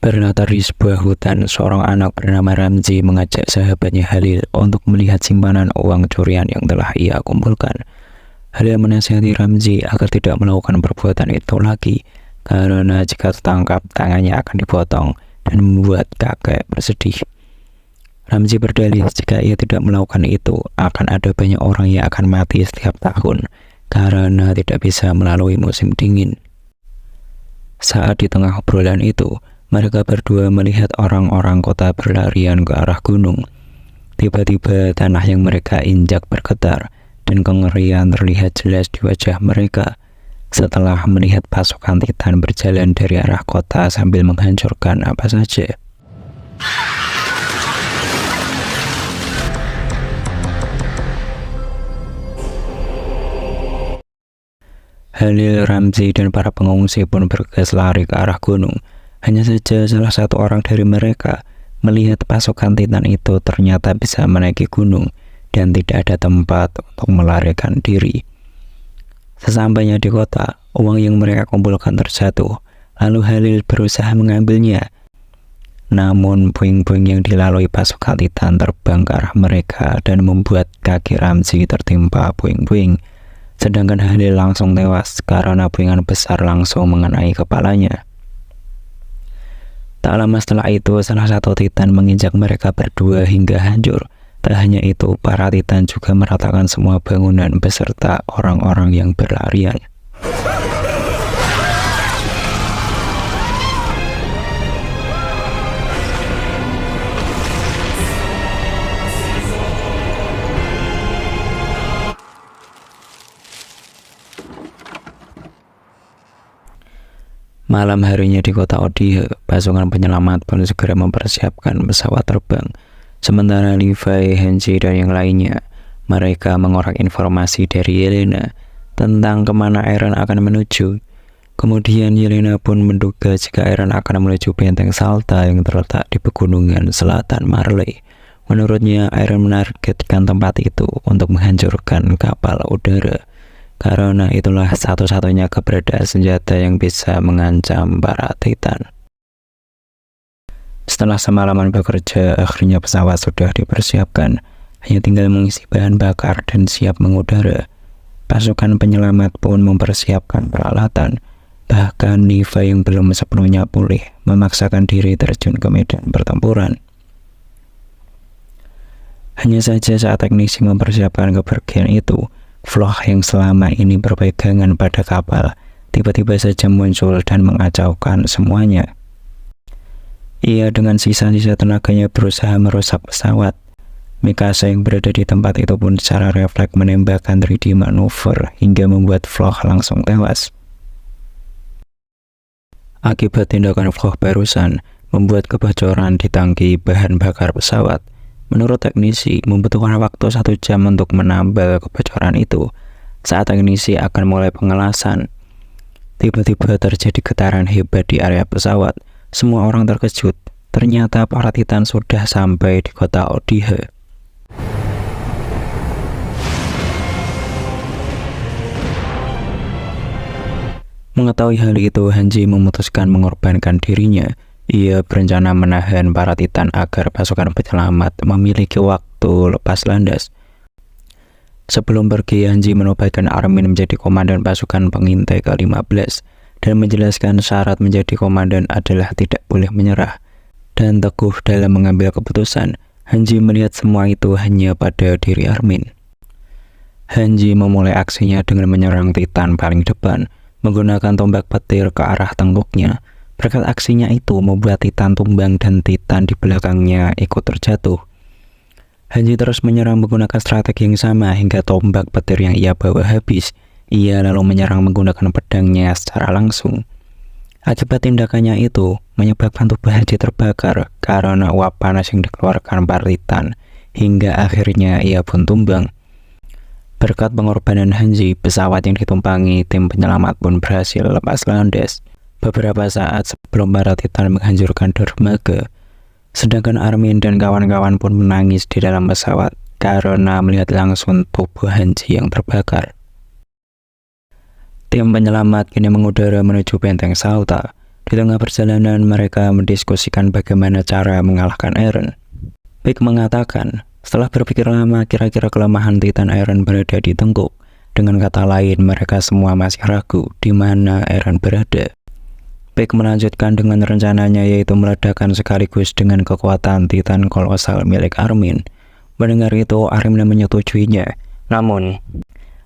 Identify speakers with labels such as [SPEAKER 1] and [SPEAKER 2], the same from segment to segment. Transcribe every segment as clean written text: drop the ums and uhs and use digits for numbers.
[SPEAKER 1] Berlatar di sebuah hutan, seorang anak bernama Ramzi mengajak sahabatnya Halil untuk melihat simpanan uang curian yang telah ia kumpulkan. Halil menasihati Ramzi agar tidak melakukan perbuatan itu lagi, karena jika tertangkap tangannya akan dipotong dan membuat kakek bersedih. Ramzi berdalih jika ia tidak melakukan itu, akan ada banyak orang yang akan mati setiap tahun karena tidak bisa melalui musim dingin. Saat di tengah obrolan itu, mereka berdua melihat orang-orang kota berlarian ke arah gunung. Tiba-tiba tanah yang mereka injak bergetar dan kengerian terlihat jelas di wajah mereka setelah melihat pasukan Titan berjalan dari arah kota sambil menghancurkan apa saja. Halil, Ramzi, dan para pengungsi pun bergegas lari ke arah gunung. Hanya saja salah satu orang dari mereka melihat pasukan Titan itu ternyata bisa menaiki gunung dan tidak ada tempat untuk melarikan diri. Sesampainya di kota, uang yang mereka kumpulkan terjatuh, lalu Halil berusaha mengambilnya. Namun puing-puing yang dilalui pasukan Titan terbang ke arah mereka dan membuat kaki Ramzi tertimpa puing-puing. Sedangkan Halil langsung tewas karena puingan besar langsung mengenai kepalanya. Tak lama setelah itu, salah satu Titan menginjak mereka berdua hingga hancur. Tak hanya itu, para Titan juga meratakan semua bangunan beserta orang-orang yang berlarian. Malam harinya di kota Odihe, pasukan penyelamat pun segera mempersiapkan pesawat terbang. Sementara Levi, Henji, dan yang lainnya, mereka mengorak informasi dari Yelena tentang kemana Eren akan menuju. Kemudian Yelena pun menduga jika Eren akan menuju benteng Salta yang terletak di pegunungan selatan Marley. Menurutnya, Eren menargetkan tempat itu untuk menghancurkan kapal udara, karena itulah satu-satunya keberadaan senjata yang bisa mengancam para Titan. Setelah semalaman bekerja, akhirnya pesawat sudah dipersiapkan. Hanya tinggal mengisi bahan bakar dan siap mengudara. Pasukan penyelamat pun mempersiapkan peralatan. Bahkan Levi yang belum sepenuhnya pulih memaksakan diri terjun ke medan pertempuran. Hanya saja saat teknisi mempersiapkan kepergian itu, Vlog yang selama ini berpegangan pada kapal tiba-tiba saja muncul dan mengacaukan semuanya. Ia dengan sisa-sisa tenaganya berusaha merusak pesawat. Mikasa yang berada di tempat itu pun secara refleks menembakkan 3D manuver hingga membuat Vlog langsung tewas. Akibat tindakan Vlog barusan membuat kebocoran di tangki bahan bakar pesawat. Menurut teknisi, membutuhkan waktu 1 jam untuk menambal kebocoran itu. Saat teknisi akan mulai pengelasan, tiba-tiba terjadi getaran hebat di area pesawat. Semua orang terkejut. Ternyata para Titan sudah sampai di kota Odihe. Mengetahui hal itu, Hanji memutuskan mengorbankan dirinya. Ia berencana menahan para Titan agar pasukan penyelamat memiliki waktu lepas landas. Sebelum pergi, Hanji menobatkan Armin menjadi komandan pasukan pengintai ke-15 dan menjelaskan syarat menjadi komandan adalah tidak boleh menyerah dan teguh dalam mengambil keputusan. Hanji melihat semua itu hanya pada diri Armin. Hanji memulai aksinya dengan menyerang Titan paling depan, menggunakan tombak petir ke arah tengkuknya. Berkat aksinya itu membuat Titan tumbang dan Titan di belakangnya ikut terjatuh. Hanji terus menyerang menggunakan strategi yang sama hingga tombak petir yang ia bawa habis. Ia lalu menyerang menggunakan pedangnya secara langsung. Akibat tindakannya itu menyebabkan tubuh Hanji terbakar karena uap panas yang dikeluarkan para Titan, hingga akhirnya ia pun tumbang. Berkat pengorbanan Hanji, pesawat yang ditumpangi tim penyelamat pun berhasil lepas landas beberapa saat sebelum para Titan menghancurkan dermaga. Sedangkan Armin dan kawan-kawan pun menangis di dalam pesawat karena melihat langsung tubuh Hanji yang terbakar. Tim penyelamat kini mengudara menuju benteng Salta. Di tengah perjalanan, mereka mendiskusikan bagaimana cara mengalahkan Eren. Pike mengatakan, setelah berpikir lama, kira-kira kelemahan Titan Eren berada di tengkuk. Dengan kata lain, mereka semua masih ragu di mana Eren berada. Pike melanjutkan dengan rencananya, yaitu meledakkan sekaligus dengan kekuatan Titan kolosal milik Armin. Mendengar itu, Armin menyetujuinya. Namun,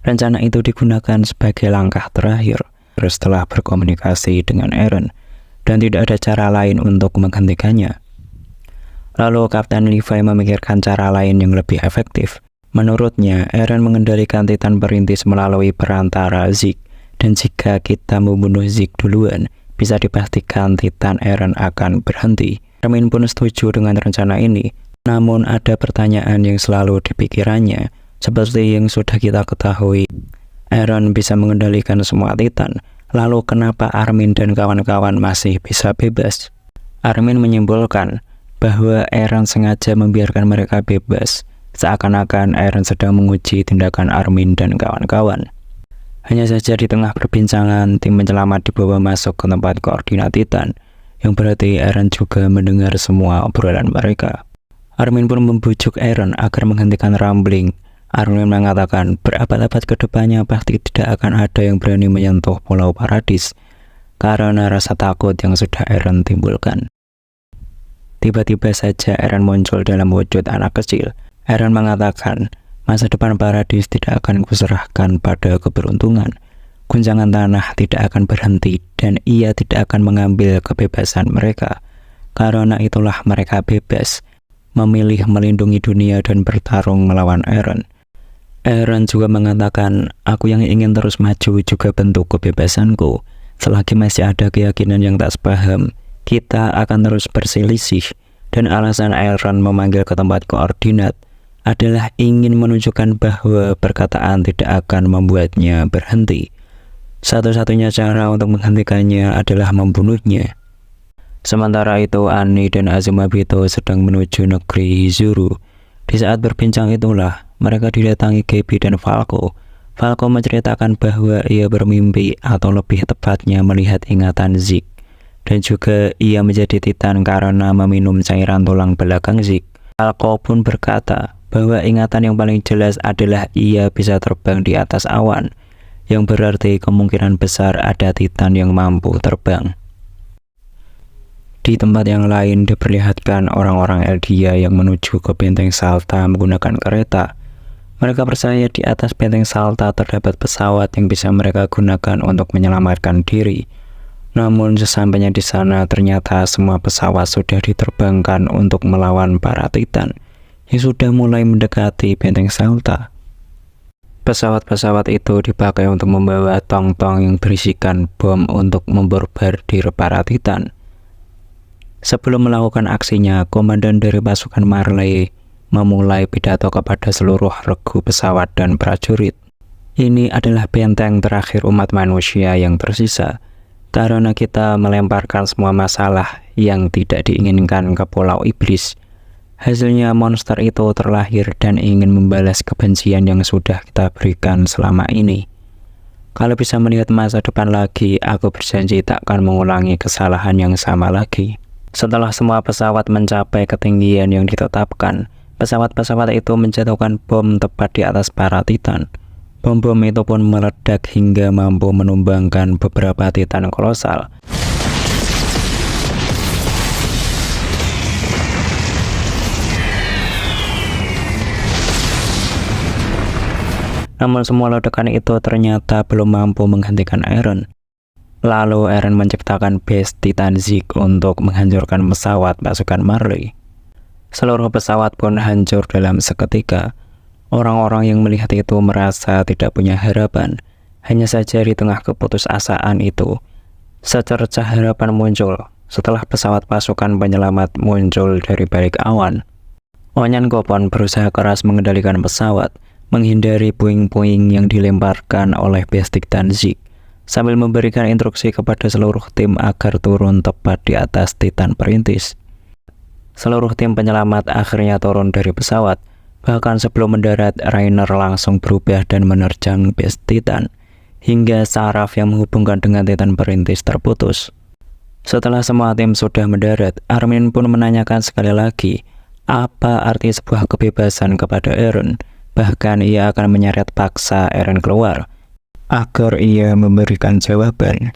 [SPEAKER 1] rencana itu digunakan sebagai langkah terakhir setelah berkomunikasi dengan Eren, dan tidak ada cara lain untuk menghentikannya. Lalu Kapten Levi memikirkan cara lain yang lebih efektif. Menurutnya, Eren mengendalikan Titan perintis melalui perantara Zeke, dan jika kita membunuh Zeke duluan, bisa dipastikan Titan Eren akan berhenti. Armin pun setuju dengan rencana ini, namun ada pertanyaan yang selalu dipikirannya. Seperti yang sudah kita ketahui, Eren bisa mengendalikan semua Titan. Lalu kenapa Armin dan kawan-kawan masih bisa bebas? Armin menyimpulkan bahwa Eren sengaja membiarkan mereka bebas, seakan-akan Eren sedang menguji tindakan Armin dan kawan-kawan. Hanya saja di tengah perbincangan, tim penyelamat dibawa masuk ke tempat koordinat Titan, yang berarti Eren juga mendengar semua obrolan mereka. Armin pun membujuk Eren agar menghentikan rambling. Armin mengatakan berabad-abad ke depannya pasti tidak akan ada yang berani menyentuh Pulau Paradis karena rasa takut yang sudah Eren timbulkan. Tiba-tiba saja Eren muncul dalam wujud anak kecil. Eren mengatakan, masa depan Paradis tidak akan kuserahkan pada keberuntungan. Guncangan tanah tidak akan berhenti dan ia tidak akan mengambil kebebasan mereka. Karena itulah mereka bebas, memilih melindungi dunia dan bertarung melawan Eren. Eren juga mengatakan, aku yang ingin terus maju juga bentuk kebebasanku. Selagi masih ada keyakinan yang tak sepaham, kita akan terus berselisih. Dan alasan Eren memanggil ke tempat koordinat adalah ingin menunjukkan bahwa perkataan tidak akan membuatnya berhenti. Satu-satunya cara untuk menghentikannya adalah membunuhnya. Sementara itu, Annie dan Azumabito sedang menuju negeri Hizuru. Di saat berbincang itulah, mereka didatangi Gaby dan Falco. Falco menceritakan bahwa ia bermimpi, atau lebih tepatnya melihat ingatan Zeke. Dan juga ia menjadi Titan karena meminum cairan tulang belakang Zeke. Falco pun berkata bahwa ingatan yang paling jelas adalah ia bisa terbang di atas awan, yang berarti kemungkinan besar ada Titan yang mampu terbang. Di tempat yang lain diperlihatkan orang-orang Eldia yang menuju ke Benteng Salta menggunakan kereta. Mereka percaya di atas Benteng Salta terdapat pesawat yang bisa mereka gunakan untuk menyelamatkan diri. Namun sesampainya di sana ternyata semua pesawat sudah diterbangkan untuk melawan para Titan yang sudah mulai mendekati Benteng Salta. Pesawat-pesawat itu dipakai untuk membawa tong-tong yang berisikan bom untuk memborbardir para Titan. Sebelum melakukan aksinya, komandan dari pasukan Marley memulai pidato kepada seluruh regu pesawat dan prajurit. Ini adalah benteng terakhir umat manusia yang tersisa, karena kita melemparkan semua masalah yang tidak diinginkan ke Pulau Iblis. Hasilnya monster itu terlahir dan ingin membalas kebencian yang sudah kita berikan selama ini. Kalau bisa melihat masa depan lagi, aku berjanji tak akan mengulangi kesalahan yang sama lagi. Setelah semua pesawat mencapai ketinggian yang ditetapkan, pesawat-pesawat itu menjatuhkan bom tepat di atas para Titan. Bom-bom itu pun meledak hingga mampu menumbangkan beberapa Titan kolosal. Namun semua ledakan itu ternyata belum mampu menghentikan Eren. Lalu Eren menciptakan base Titan Zeke untuk menghancurkan pesawat pasukan Marley. Seluruh pesawat pun hancur dalam seketika. Orang-orang yang melihat itu merasa tidak punya harapan. Hanya saja di tengah keputusasaan itu, secercah harapan muncul setelah pesawat pasukan penyelamat muncul dari balik awan. Onyan Gopon berusaha keras mengendalikan pesawat, menghindari puing-puing yang dilemparkan oleh base Titan Zeke, sambil memberikan instruksi kepada seluruh tim agar turun tepat di atas Titan perintis. Seluruh tim penyelamat akhirnya turun dari pesawat. Bahkan sebelum mendarat, Rainer langsung berubah dan menerjang base Titan, hingga saraf yang menghubungkan dengan Titan perintis terputus. Setelah semua tim sudah mendarat, Armin pun menanyakan sekali lagi, apa arti sebuah kebebasan kepada Eren. Bahkan ia akan menyeret paksa Eren keluar agar ia memberikan jawaban.